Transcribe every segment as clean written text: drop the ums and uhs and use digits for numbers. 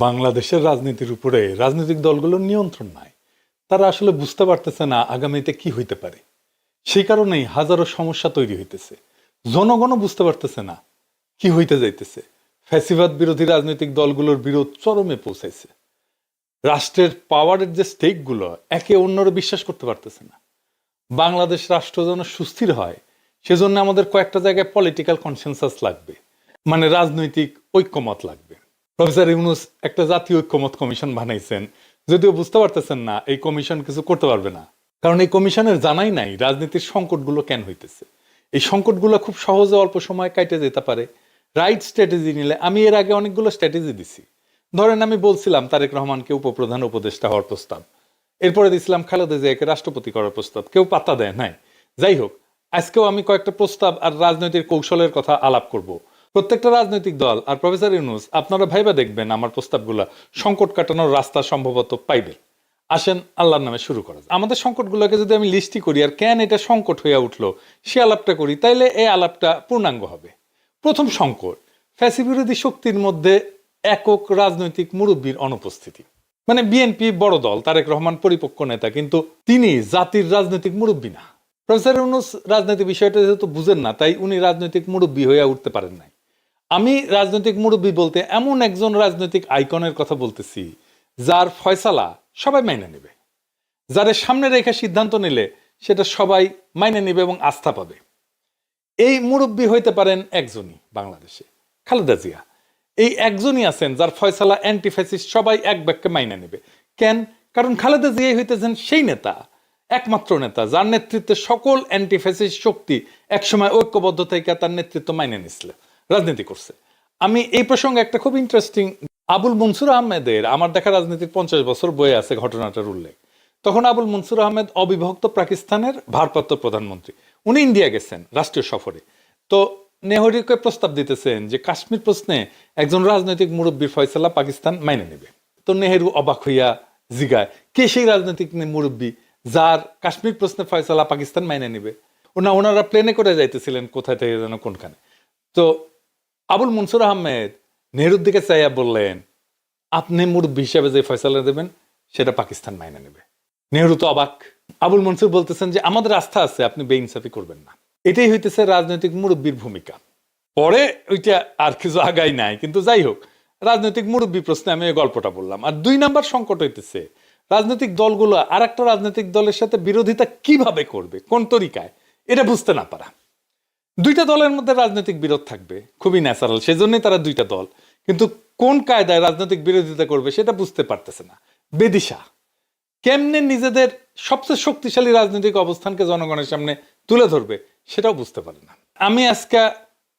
বাংলাদেশের রাজনীতির উপরে রাজনৈতিক দলগুলোর নিয়ন্ত্রণ নাই। তারা আসলে বুঝতে পারতেছে না আগামীতে কি হইতে পারে। সেই কারণেই হাজারো সমস্যা তৈরি হইতেছে। জনগণও বুঝতে পারতেছে না কি হইতে যাইতেছে। ফ্যাসিবাদ বিরোধী রাজনৈতিক দলগুলোর বিরোধ চরমে পৌঁছাইছে। রাষ্ট্রের পাওয়ারের যে স্টেকগুলো একে অন্যরা বিশ্বাস করতে পারতেছে না। বাংলাদেশ রাষ্ট্র যেন সুস্থির হয় সেজন্য আমাদের কয়েকটা জায়গায় পলিটিক্যাল কনসেনসাস লাগবে, মানে রাজনৈতিক ঐক্যমত লাগবে। প্রফেসর ইউনূস একটা জাতীয় ঐক্যমত কমিশন বানাইছেন, যদিও বুঝতে পারতেছেন না এই কমিশন কিছু করতে পারবে না, কারণ এই কমিশনের জানাই নাই রাজনীতির সংকটগুলো কেন হইতেছে। এই সংকটগুলো খুব সহজে অল্প সময় কাটে যেতে পারে রাইট স্ট্র্যাটেজি নিলে। আমি এর আগে অনেকগুলো স্ট্র্যাটেজি দিছি। ধরেন আমি বলছিলাম তারেক রহমানকে উপপ্রধান উপদেষ্টা হওয়ার প্রস্তাব, এরপরে দিছিলাম খালেদা জিয়াকে রাষ্ট্রপতি করার প্রস্তাব, কেউ পাত্তা দেয় নাই। যাই হোক, আজকেও আমি কয়েকটা প্রস্তাব আর রাজনৈতিক কৌশলের কথা আলাপ করব। প্রত্যেকটা রাজনৈতিক দল আর প্রফেসর ইউনূস আপনারা ভাইবা দেখবেন আমার প্রস্তাবগুলা সংকট কাটানোর রাস্তা সম্ভবত পাইবেন। আসেন আল্লাহর নামে শুরু করা যায়। আমাদের সংকটগুলোকে যদি আমি লিস্টি করি আর কেন এটা সংকট হয়ে উঠলো সে আলাপটা করি, তাইলে এই আলাপটা পূর্ণাঙ্গ হবে। প্রথম সংকট, ফ্যাসিবিরোধী শক্তির মধ্যে একক রাজনৈতিক মুরব্বীর অনুপস্থিতি। মানে বিএনপি বড় দল, তারেক রহমান পরিপক্ক নেতা, কিন্তু তিনি জাতির রাজনৈতিক মুরব্বী না। প্রফেসর ইউনূস রাজনীতি বিষয়টা যেহেতু বুঝেন না, তাই উনি রাজনৈতিক মুরব্বী হয়ে উঠতে পারেন নাই। আমি রাজনৈতিক মুরব্বী বলতে এমন একজন রাজনৈতিক আইকনের কথা বলতেছি যার ফয়সালা সবাই মাইনে নেবে, যার সামনে রেখে সিদ্ধান্ত নিলে সেটা সবাই মাইনে নেবে এবং আস্থা পাবে। এই মুরব্বী হইতে পারেন একজনই বাংলাদেশে, খালেদা জিয়া। এই একজনই আছেন যার ফয়সালা অ্যান্টি ফ্যাসিস্ট সবাই এক বাক্যে মাইনে নেবে। কেন? কারণ খালেদা জিয়াই হইতেছেন সেই নেতা, একমাত্র নেতা যার নেতৃত্বে সকল অ্যান্টি ফ্যাসিস্ট শক্তি একসময় ঐক্যবদ্ধ থেকে তার নেতৃত্ব মাইনে নিছিল, রাজনীতি করছে। আমি এই প্রসঙ্গে একটা খুব ইন্টারেস্টিং, আবুল মনসুর আহমেদের আমার দেখা রাজনীতির 50 বছর বয়ে আছে ঘটনাটার উল্লেখ। তখন আবুল মনসুর আহমেদ অবিভক্ত পাকিস্তানের ভারপ্রাপ্ত প্রধানমন্ত্রী। উনি ইন্ডিয়া গেছেন রাষ্ট্রীয় সফরে। তো নেহরুকে প্রস্তাব দিতেছেন যে কাশ্মীর প্রশ্নে একজন রাজনৈতিক মুরব্বীর ফয়সালা পাকিস্তান মাইনে নেবে। তো নেহেরু অবাক হইয়া জিগায়, কে সেই রাজনৈতিক মুরব্বী যার কাশ্মীর প্রশ্নে ফয়সালা পাকিস্তান মাইনে নেবে? ওনারা প্লেনে করে যাইতেছিলেন কোথায় থেকে যেন কোনখানে। তো আবুল মনসুর আহমেদ নেহরুর দিকে চাইয়া বললেন, আপনি মুরব্বী হিসাবে যে ফয়সালা দেবেন সেটা পাকিস্তান মাইনে নেবে। নেহরু তো অবাক। আবুল মনসুর বলতেছেন যে আমাদের আস্থা আছে, আপনি বেইনসাফি করবেন না। এটাই হইতেছে রাজনৈতিক মুরব্বীর ভূমিকা। পরে ওইটা আর কিছু আগাই নাই, কিন্তু যাই হোক, রাজনৈতিক মুরব্বী প্রশ্নে আমি এই গল্পটা বললাম। আর 2 নাম্বার সংকট হইতেছে রাজনৈতিক দলগুলো আর একটা রাজনৈতিক দলের সাথে বিরোধিতা কিভাবে করবে, কোন তরিকায়, এটা বুঝতে না পারা। 2টা দলের মধ্যে রাজনৈতিক বিরোধ থাকবে, খুবই ন্যাচারাল, সেজন্যই তারা 2টা দল, কিন্তু কোন কায়দায় রাজনৈতিক বিরোধিতা করবে সেটা বুঝতে পারতেছে না। বেদিশা কেমনে নিজেদের সবচেয়ে শক্তিশালী রাজনৈতিক অবস্থানকে জনগণের সামনে তুলে ধরবে সেটাও বুঝতে পারে না। আমি আজকে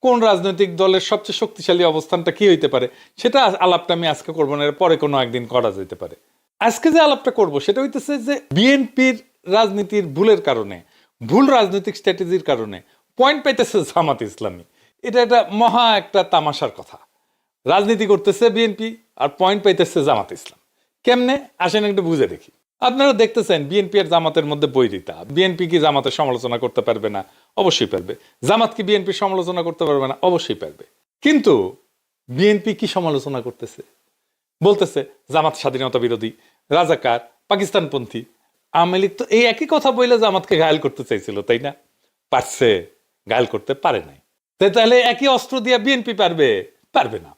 কোন রাজনৈতিক দলের সবচেয়ে শক্তিশালী অবস্থানটা কি হইতে পারে সেটা আলাপটা আমি আজকে করবো না, পরে কোনো একদিন করা যেতে পারে। আজকে যে আলাপটা করব সেটা হইতেছে যে বিএনপির রাজনীতির ভুলের কারণে, ভুল রাজনৈতিক স্ট্র্যাটেজির কারণে পয়েন্ট পাইতেছে জামাত ইসলামী। এটা একটা মহা একটা তামাশার কথা। রাজনীতি করতেছে বিএনপি আর পয়েন্ট পাইতেছে জামাত ইসলাম। কেমনে আসেন একটু বুঝে দেখি। আপনারা দেখতেছেন বিএনপি আর জামাতের মধ্যে বৈরিতা। বিএনপি কি জামাতের সমালোচনা করতে পারবে না? অবশ্যই পারবে। জামাত কি বিএনপির সমালোচনা করতে পারবে না? অবশ্যই পারবে। কিন্তু বিএনপি কি সমালোচনা করতেছে? বলতেছে জামাত স্বাধীনতা বিরোধী, রাজাকার, পাকিস্তানপন্থী। আওয়ামী লীগ তো এই একই কথা বলে জামাতকে ঘায়েল করতে চাইছিল, তাই না? পারছে? ঘায়েল করতে পারে নাই। তাহলে একই অস্ত্র দিয়ে বিএনপি পারবে? পারবে না।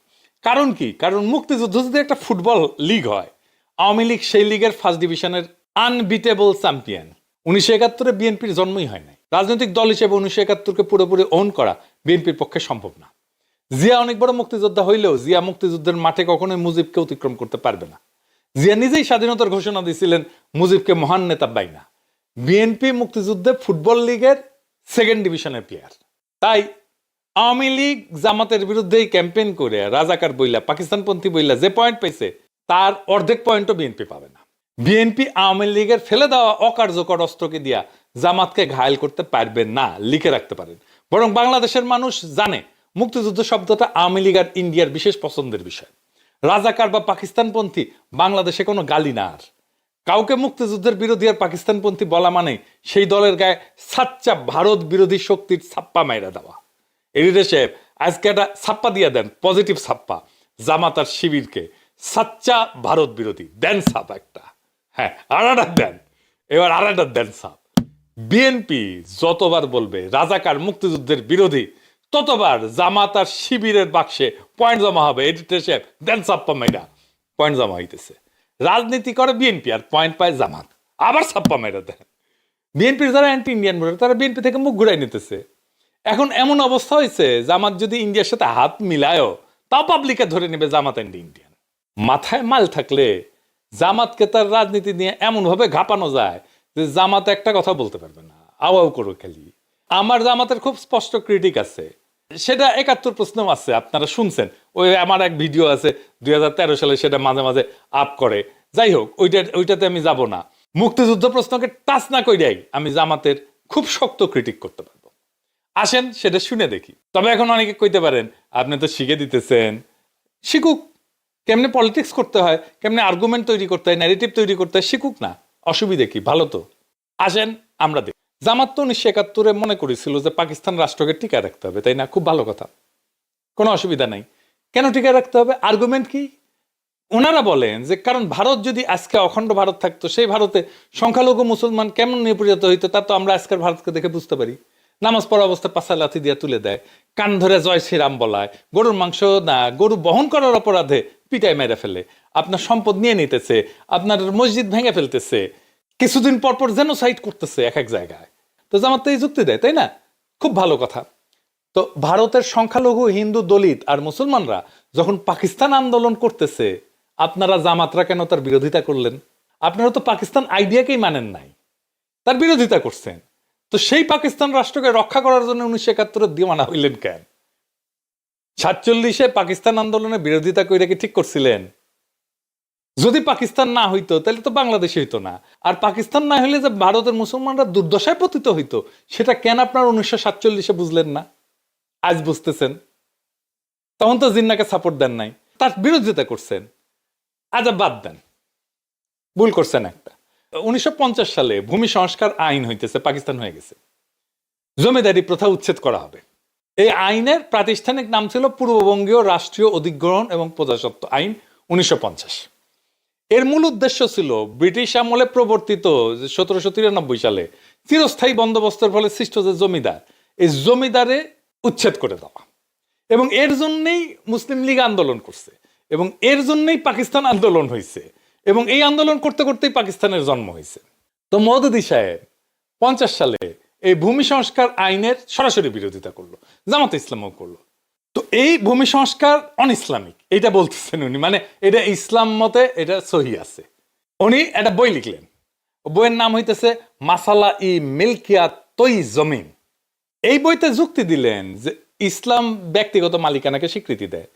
কারণ কি? কারণ মুক্তিযুদ্ধ যদি একটা ফুটবল লিগ হয়, আওয়ামী লীগ সেই লিগের ফার্স্ট ডিভিশনের আনবিটেবল চ্যাম্পিয়ন। 1971-এ বিএনপির জন্মই হয় নাই। রাজনৈতিক দল হিসেবে 1971-কে পুরোপুরি ওন করা বিএনপির পক্ষে সম্ভব না। জিয়া অনেক বড় মুক্তিযোদ্ধা হইলেও জিয়া মুক্তিযুদ্ধের মাঠে কখনোই মুজিবকে অতিক্রম করতে পারবে না। জিয়া নিজেই স্বাধীনতার ঘোষণা দিয়েছিলেন মুজিবকে মহান নেতা বাইনা। বিএনপি মুক্তিযুদ্ধে ফুটবল লিগের সেকেন্ড ডিভিশনের প্লেয়ার। তাই আওয়ামী লীগ জামাতের বিরুদ্ধেই ক্যাম্পেইন করে রাজাকার বইলা, পাকিস্তানপন্থী বইলা যে পয়েন্ট পাইছে তার অর্ধেক পয়েন্টও বিএনপি পাবে না। বিএনপি আওয়ামী লীগের ফেলে দেওয়া অকার্যকর অস্ত্রকে দিয়া জামাতকে ঘায়েল করতে পারবে না, লিখে রাখতে পারেন। বরং বাংলাদেশের মানুষ জানে মুক্তিযুদ্ধ শব্দটা আওয়ামী লীগ আর ইন্ডিয়ার বিশেষ পছন্দের বিষয়। রাজাকার বা পাকিস্তানপন্থী বাংলাদেশে কোনো গালি না। আর কাউকে মুক্তিযুদ্ধের বিরোধী আর পাকিস্তানপন্থী বলা মানে সেই দলের গায়ে সাচ্চা ভারত বিরোধী শক্তির ছাপ্পা মাইরা দেওয়া। এডিটর সাহেব আজকে একটা ছাপ্পা দিয়ে দেন, পজিটিভ ছাপ্পা, জামাত আর শিবিরকে সাচ্চা ভারত বিরোধী দেন সাপ একটা, হ্যাঁ আরেকটা দেন, এবার আরেকটা দেন সাপ। বিএনপি যতবার বলবে রাজাকার মুক্তিযুদ্ধের বিরোধী, ততবার জামাত আর শিবিরের বাক্সে পয়েন্ট জমা হবে। এডিটর সাহেব দেন সাপ্পা মাইরা পয়েন্ট জমা হইতেছে। রাজনীতি করে বিএনপি আর পয়েন্ট পায় জামাত, আবার সাপ্পা মাইরা দেন। বিএনপির যারা অ্যান্টি ইন্ডিয়ান ভোটার তারা বিএনপি থেকে মুখ ঘুরাই নিতেছে। এখন এমন অবস্থা হয়েছে জামাত যদি ইন্ডিয়ার সাথে হাত মিলায়ও তাও পাবলিকে ধরে নেবে জামাত অ্যান্টি ইন্ডিয়ান। মাথায় মাল থাকলে জামাতকে তার রাজনীতি নিয়ে এমন ভাবে ঘাপানো যায় যে জামাত একটা কথা বলতে পারবে না, আওয়াও করো খালি। আমার জামাতের খুব স্পষ্ট ক্রিটিক আছে, সেটা ৭১ প্রশ্ন আছে, আপনারা শুনছেন। ওই আমার এক ভিডিও আছে ২০১৩ সালে, সেটা মাঝে মাঝে আপ করে। যাই হোক, ওইটাতে আমি যাব না। মুক্তিযুদ্ধ প্রশ্নকে টাচ না কইরাই আমি জামাতের খুব শক্ত ক্রিটিক করতে পারবো। আসেন সেটা শুনে দেখি। তবে এখন অনেকে কইতে পারেন আপনি তো শিখে দিতেছেন, শিখুক, কেমনে পলিটিক্স করতে হয়, কেমনে আর্গুমেন্ট তৈরি করতে হয়, ন্যারেটিভ তৈরি করতে হয়, শিখুক না, অসুবিধে কি, ভালো তো। আসেন আমরা দেখি। জামাত তো ১৯৭১ মনে করেছিল যে পাকিস্তান রাষ্ট্রকে টিকায় রাখতে হবে, তাই না? খুব ভালো কথা, কোনো অসুবিধা নাই। কেন টিকায় রাখতে হবে? আর্গুমেন্ট কি? ওনারা বলেন যে কারণ ভারত যদি আজকে অখণ্ড ভারত থাকতো, সেই ভারতে সংখ্যালঘু মুসলমান কেমন নিপীড়িত হইতো তা তো আমরা আজকের ভারতকে দেখে বুঝতে পারি। নামাজ পড়া অবস্থায় পাশা লাথি দিয়ে তুলে দেয়, কান ধরে জয় শ্রীরাম বলায়, গরুর মাংস না গরু বহন করার অপরাধে পিটায় মেরে ফেলে, আপনার সম্পদ নিয়ে নিতেছে, আপনার মসজিদ ভেঙে ফেলতেছে, কিছুদিন পর পর জেনোসাইড করতেছে এক এক জায়গায়। তো জামাত তো এই যুক্তি দেয়, তাই না? খুব ভালো কথা। তো ভারতের সংখ্যালঘু হিন্দু, দলিত আর মুসলমানরা যখন পাকিস্তান আন্দোলন করতেছে, আপনারা জামাতরা কেন তার বিরোধিতা করলেন? আপনারা তো পাকিস্তান আইডিয়াকেই মানেন নাই, তার বিরোধিতা করছেন। তো সেই পাকিস্তান রাষ্ট্রকে রক্ষা করার জন্য ১৯৭১ দিওয়ানা হইলেন কেন? ৪৭-এ পাকিস্তান আন্দোলনের বিরোধিতা করে কি ঠিক করছিলেন? যদি পাকিস্তান না হইতো তাহলে তো বাংলাদেশ হইতো না। আর পাকিস্তান না হইলে যে ভারতের মুসলমানরা দুর্দশায় পতিত হইতো, সেটা কেন আপনার ১৯৪৭-এ বুঝলেন না? আজ বুঝতেছেন। তখন তো জিন্নাকে সাপোর্ট দেন নাই, তার বিরোধিতা করছেন। আজ বাদ দেন, ভুল করছেন একটা। ১৯৫০ সালে ভূমি সংস্কার আইন হইতেছে, পাকিস্তান হয়ে গেছে, জমিদারি প্রথা উচ্ছেদ করা হবে। এই আইনের প্রাতিষ্ঠানিক নাম ছিল পূর্ববঙ্গীয় রাষ্ট্রীয় অধিগ্রহণ এবং প্রজাস্বত্ব আইন ১৯৫০। এর মূল উদ্দেশ্য ছিল ব্রিটিশ আমলে প্রবর্তিত ১৭৯৩ সালে চিরস্থায়ী বন্দোবস্তের ফলে সৃষ্ট যে জমিদার, এই জমিদারে উচ্ছেদ করে দেওয়া। এবং এর জন্যই মুসলিম লীগ আন্দোলন করছে, এবং এর জন্যই পাকিস্তান আন্দোলন হয়েছে, এবং এই আন্দোলন করতে করতেই পাকিস্তানের জন্ম হয়েছে। তো মওদুদী সাহেব ৫০ সালে এই ভূমি সংস্কার আইনের সরাসরি বিরোধিতা করলো, জামাতে ইসলামও করলো। তো এই ভূমি সংস্কার অন ইসলামিক এটা বলতেছেন উনি, মানে এটা ইসলাম মতে এটা সহি আছে। উনি একটা বই লিখলেন, বইয়ের নাম হইতেছে মাসালা ই মিল্কিয়াত তৈ জমিন। এই বইতে যুক্তি দিলেন যে ইসলাম ব্যক্তিগত মালিকানাকে স্বীকৃতি দেয়,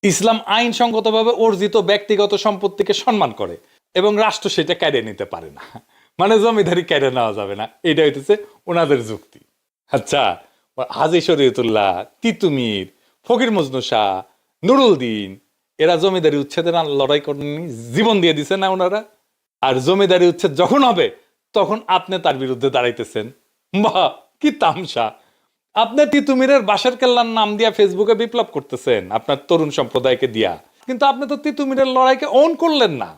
ইসলাম আইনসঙ্গতভাবে অর্জিত ব্যক্তিগত সম্পত্তিকে সম্মান করে, এবং রাষ্ট্র সেটা কেড়ে নিতে পারে না, মানে জমিদারি কেড়ে নেওয়া যাবে না। এটা হইতেছে ওনাদের যুক্তি। আচ্ছা, হাজী শরীয়তুল্লাহ, তিতুমির, ফকির মজনু শাহ, নুরুল দিন, এরা জমিদারি উচ্ছেদের লড়াই করেননি, জীবন দিয়ে দিছে না ওনারা? আর জমিদারি উচ্ছেদ যখন হবে তখন আপনি তার বিরুদ্ধে দাঁড়াইতেছেন। বাহ, কি তামসা! আপনি তিতুমিরের বাঁশের কেল্লার নাম দিয়া ফেসবুকে বিপ্লব করতেছেন আপনার তরুণ সম্প্রদায়কে দিয়া, কিন্তু আপনি তো তিতুমিরের লড়াইকে অন করলেন না।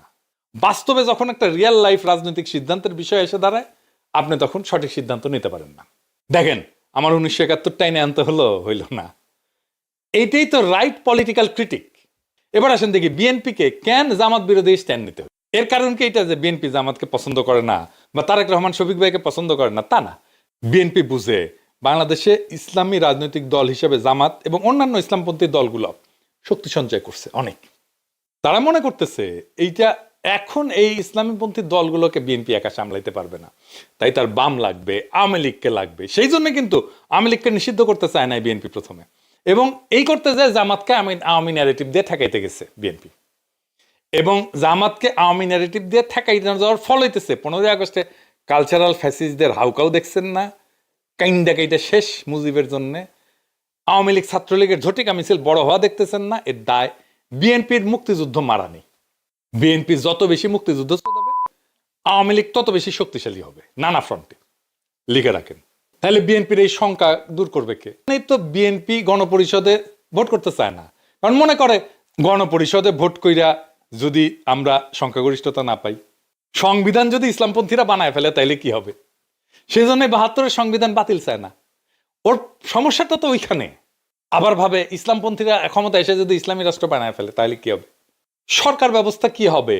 বাস্তবে যখন একটা রিয়েল লাইফ রাজনৈতিক সিদ্ধান্তের বিষয় এসে দাঁড়ায়, আপনি তখন সঠিক সিদ্ধান্ত নিতে পারেন না। দেখেন, আমার ১৯৭১ টাইনে আনতে হইল না। এইটাই তো রাইট পলিটিক্যাল ক্রিটিক। এবার আসেন দেখি বিএনপিকে কেন জামাত বিরোধী স্ট্যান্ড নিতে হবে। এর কারণ কি এটা যে বিএনপি জামাতকে পছন্দ করে না বা তারেক রহমান শফিক ভাইকে পছন্দ করে না, তা না। বিএনপি বুঝে বাংলাদেশে ইসলামী রাজনৈতিক দল হিসেবে জামাত এবং অন্যান্য ইসলামপন্থী দলগুলো শক্তি সঞ্চয় করছে অনেক। তারা মনে করতেছে এইটা এখন এই ইসলামীপন্থী দলগুলোকে বিএনপি একা সামলাইতে পারবে না, তাই তার বাম লাগবে, আওয়ামী লীগকে লাগবে। সেই জন্য কিন্তু আওয়ামী লীগকে নিষিদ্ধ করতে চায় না বিএনপি প্রথমে, এবং এই করতে যায় জামাতকে আওয়ামী ন্যারেটিভ দিয়ে ঠেকাইতে গেছে বিএনপি, এবং জামাতকে আওয়ামী ন্যারেটিভ দিয়ে ঠেকাইতে যাওয়ার ফল হইতেছে ১৫ই আগস্টে কালচারাল ফ্যাসিস্টদের হাউকাও দেখছেন না, কাইন্দা কাইটা শেষ মুজিবের জন্যে। আওয়ামী লীগ ছাত্রলীগের ঝটিকা মিছিল বড় হওয়া দেখতেছেন না, এর দায় বিএনপির মুক্তিযুদ্ধ মারা নেই। বিএনপি যত বেশি মুক্তিযুদ্ধ চালাবে, আওয়ামী লীগ তত বেশি শক্তিশালী হবে নানা ফ্রন্টে। লিখে রাখেন। তাহলে বিএনপির এই শঙ্কা দূর করবে কে? এই তো বিএনপি গণপরিষদে ভোট করতে চায় না, কারণ মনে করে গণপরিষদে ভোট কইরা যদি আমরা সংখ্যাগরিষ্ঠতা না পাই, সংবিধান যদি ইসলামপন্থীরা বানায় ফেলে তাইলে কি হবে? সেই জন্য ৭২-এর সংবিধান বাতিল চায় না। ওর সমস্যাটা তো ওইখানে। আবার ভাবে ইসলামপন্থীরা ক্ষমতা এসে যদি ইসলামী রাষ্ট্র বানায় ফেলে তাহলে কি হবে, সরকার ব্যবস্থা কি হবে?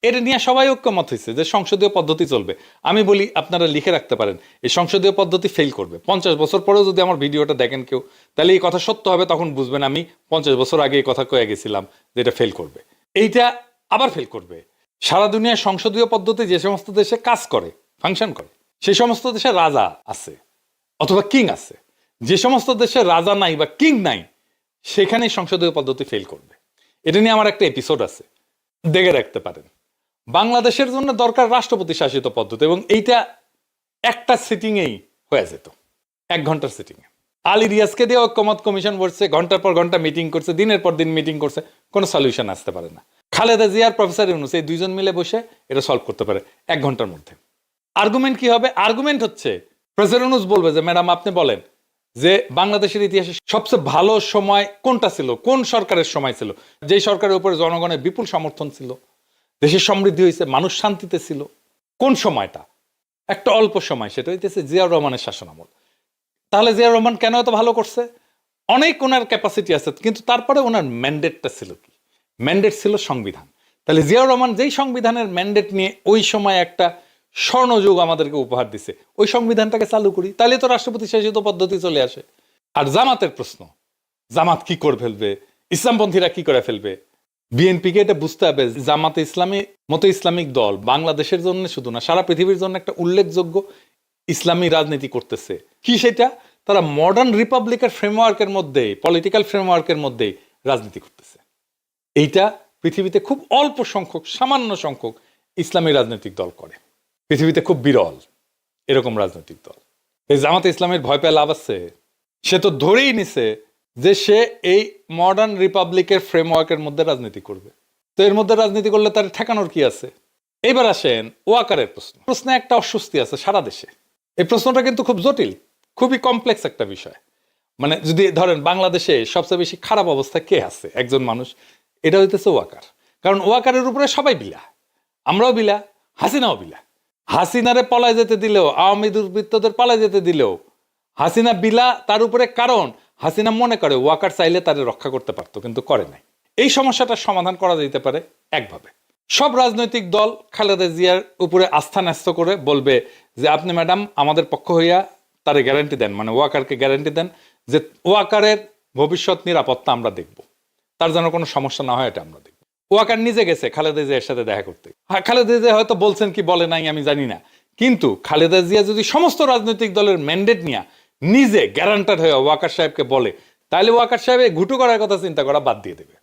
এটা নিয়ে সবাই ঐক্যমত হয়েছে যে সংসদীয় পদ্ধতি চলবে। আমি বলি আপনারা লিখে রাখতে পারেন এই সংসদীয় পদ্ধতি ফেল করবে। 50 বছর পরেও যদি আমার ভিডিওটা দেখেন কেউ, তাহলে এই কথা সত্য হবে, তখন বুঝবেন আমি 50 বছর আগে এই কথা কয়ে গেছিলাম যে এটা ফেল করবে। এইটা আবার ফেল করবে। সারা দুনিয়ায় সংসদীয় পদ্ধতি যে সমস্ত দেশে কাজ করে, ফাংশন করে, সেই সমস্ত দেশে রাজা আছে অথবা কিং আছে। যে সমস্ত দেশে রাজা নাই বা কিং নাই, সেখানে সংসদীয় পদ্ধতি ফেল করবে। এটা নিয়ে আমার একটা এপিসোড আছে, দেখে রাখতে পারেন। বাংলাদেশের জন্য দরকার রাষ্ট্রপতি শাসিত পদ্ধতি, এবং এইটা একটা সিটিংয়েই হয়ে যেত, 1 ঘন্টার সিটিংয়ে। আলী রিয়াজকে দিয়ে ঐক্যমত কমিশন বসছে, ঘন্টার পর ঘন্টা মিটিং করছে, দিনের পর দিন মিটিং করছে, কোনো সলিউশন আসতে পারে না। খালেদা জিয়ার প্রফেসর ইউনূস এই দুইজন মিলে বসে এটা সলভ করতে পারে 1 ঘন্টার মধ্যে। আর্গুমেন্ট কি হবে? আর্গুমেন্ট হচ্ছে প্রফেসর ইউনূস বলবে যে ম্যাডাম আপনি বলেন যে বাংলাদেশের ইতিহাসে সবচেয়ে ভালো সময় কোনটা ছিল, কোন সরকারের সময় ছিল, যেই সরকারের উপরে জনগণের বিপুল সমর্থন ছিল, দেশের সমৃদ্ধি হয়েছে, মানুষ শান্তিতে ছিল। কোন সময়টা? একটা অল্প সময়, সেটা হইতেছে জিয়াউর রহমানের শাসনামল। তাহলে জিয়াউর রহমান কেন এত ভালো করছে? অনেক ওনার ক্যাপাসিটি আছে, কিন্তু তারপরে ওনার ম্যান্ডেটটা ছিল কি? ম্যান্ডেট ছিল সংবিধান। তাহলে জিয়াউর রহমান যেই সংবিধানের ম্যান্ডেট নিয়ে ওই সময় একটা স্বর্ণযুগ আমাদেরকে উপহার দিছে, ওই সংবিধানটাকে চালু করি, তাহলে তো রাষ্ট্রপতি শাসিত পদ্ধতি চলে আসে। আর জামাতের প্রশ্ন, জামাত কি করে ফেলবে, ইসলামপন্থীরা কি করে ফেলবে? বিএনপিকে এটা বুঝতে হবে, জামাতে ইসলামী মতো ইসলামিক দল বাংলাদেশের জন্য শুধু না, সারা পৃথিবীর জন্য একটা উল্লেখযোগ্য ইসলামী রাজনীতি করতেছে। কি সেটা? তারা মডার্ন রিপাবলিকের ফ্রেমওয়ার্কের মধ্যে, পলিটিক্যাল ফ্রেমওয়ার্কের মধ্যেই রাজনীতি করতেছে। এইটা পৃথিবীতে খুব অল্প সংখ্যক, সামান্য সংখ্যক ইসলামী রাজনৈতিক দল করে। পৃথিবীতে খুব বিরল এরকম রাজনৈতিক দল। এই জামাতে ইসলামের ভয় পেয়ে লাভ আছে? সে তো ধরেই নিছে যে সে এই মডার্ন রিপাবলিকের ফ্রেমওয়ার্কের মধ্যে রাজনীতি করবে। তো এর মধ্যে রাজনীতি করলে তার ঠেকানোর কি আছে? এইবার আসেন ওয়াকারের প্রশ্নে একটা অস্বস্তি আছে সারা দেশে। এই প্রশ্নটা কিন্তু খুব জটিল, খুবই কমপ্লেক্স একটা বিষয়। মানে যদি ধরেন বাংলাদেশে সবচেয়ে বেশি খারাপ অবস্থা কে আছে, একজন মানুষ, এটা হইতেছে ওয়াকার। কারণ ওয়াকারের উপরে সবাই বিলা, আমরাও বিলা, হাসিনাও বিলা। হাসিনারে পলায় যেতে দিলেও, আওয়ামী দুর্বৃত্তদের পালায় যেতে দিলেও হাসিনা বিলা তার উপরে। কারণ হাসিনা মনে করে ওয়াকার চাইলে তারে রক্ষা করতে পারতো, কিন্তু করে নাই। এই সমস্যাটার সমাধান করা যেতে পারে একভাবে। সব রাজনৈতিক দল খালেদা জিয়ার উপরে আস্থা ন্যস্ত করে বলবে যে আপনি ম্যাডাম আমাদের পক্ষ হইয়া তারে গ্যারান্টি দেন, মানে ওয়াকারকে গ্যারান্টি দেন যে ওয়াকারের ভবিষ্যৎ নিরাপত্তা আমরা দেখব, তার যেন কোনো সমস্যা না হয় এটা আমরা দেখব। ওয়াকার নিজে গেছে খালেদা জিয়ার সাথে দেখা করতে। হ্যাঁ, খালেদা জিয়া হয়তো বলছেন কি বলে নাই আমি জানি না, কিন্তু খালেদা জিয়া যদি সমস্ত রাজনৈতিক দলের ম্যান্ডেট নিয়ে নিজে গ্যারান্টার হয়ে ওয়াকার সাহেবকে বলে, তাহলে ওয়াকার সাহেব ঘুটু করার কথা চিন্তা করা বাদ দিয়ে দেবে।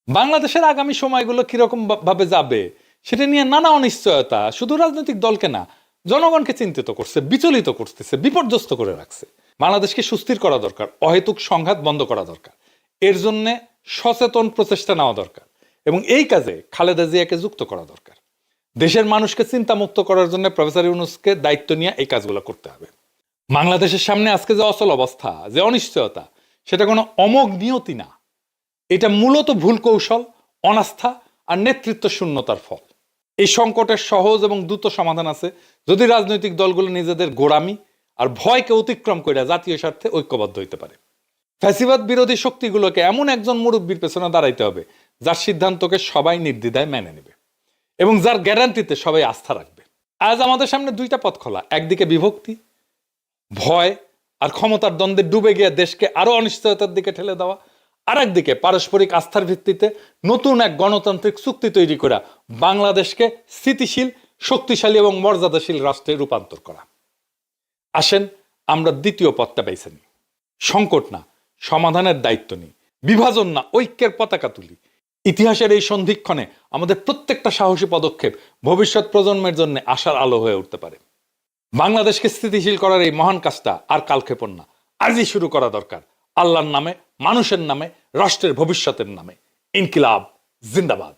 বাংলাদেশের আগামী সময়গুলো কিরকম ভাবে যাবে সেটা নিয়ে নানা অনিশ্চয়তা শুধু রাজনৈতিক দলকে না, জনগণকে চিন্তিত করছে, বিচলিত করতেছে, বিপর্যস্ত করে রাখছে। বাংলাদেশকে সুস্থির করা দরকার, অহেতুক সংঘাত বন্ধ করা দরকার, এর জন্য সচেতন প্রচেষ্টা নেওয়া দরকার, এবং এই কাজে খালেদা জিয়াকে যুক্ত করা দরকার। দেশের মানুষকে চিন্তামুক্ত করার জন্য প্রফেসর ইউনূসকে দায়িত্ব নিয়ে এই কাজগুলো করতে হবে। বাংলাদেশের সামনে আজকে যে অচল অবস্থা, যে অনিশ্চয়তা, সেটা কোনো অমোঘ নিয়তি না, এটা মূলত ভুল কৌশল, অনাস্থা আর নেতৃত্ব শূন্যতার ফল। এই সংকটের সহজ এবং দ্রুত সমাধান আছে যদি রাজনৈতিক দলগুলো নিজেদের গোড়ামি আর ভয়কে অতিক্রম করে জাতীয় স্বার্থে ঐক্যবদ্ধ হইতে পারে। ফ্যাসিবাদ বিরোধী শক্তিগুলোকে এমন একজন মুরব্বীর পেছনে দাঁড়াইতে হবে যার সিদ্ধান্তকে সবাই নির্দ্বিধায় মেনে নেবে এবং যার গ্যারান্টিতে সবাই আস্থা রাখবে। আজ আমাদের সামনে দুইটা পথ খোলা, একদিকে বিভক্তি, ভয় আর ক্ষমতার দ্বন্দ্বে ডুবে গিয়ে দেশকে আরো অনিশ্চয়তার দিকে ঠেলে দেওয়া, আর একদিকে পারস্পরিক আস্থার ভিত্তিতে নতুন এক গণতান্ত্রিক চুক্তি তৈরি করা, বাংলাদেশকে স্থিতিশীল, শক্তিশালী এবং মর্যাদাশীল রাষ্ট্রে রূপান্তর করা। আসেন আমরা দ্বিতীয় পথটা বেছে নিই। সংকট না, সমাধানের দায়িত্ব নিই। বিভাজন না, ঐক্যের পতাকা তুলি। ইতিহাসের এই সন্ধিক্ষণে আমাদের প্রত্যেকটা সাহসী পদক্ষেপ ভবিষ্যৎ প্রজন্মের জন্য আশার আলো হয়ে উঠতে পারে। বাংলাদেশকে স্থিতিশীল করার এই মহান কাজটা আর কালক্ষেপণ না, আজই শুরু করা দরকার। আল্লাহর নামে, মানুষের নামে, রাষ্ট্রের ভবিষ্যতের নামে। ইনকিলাব জিন্দাবাদ।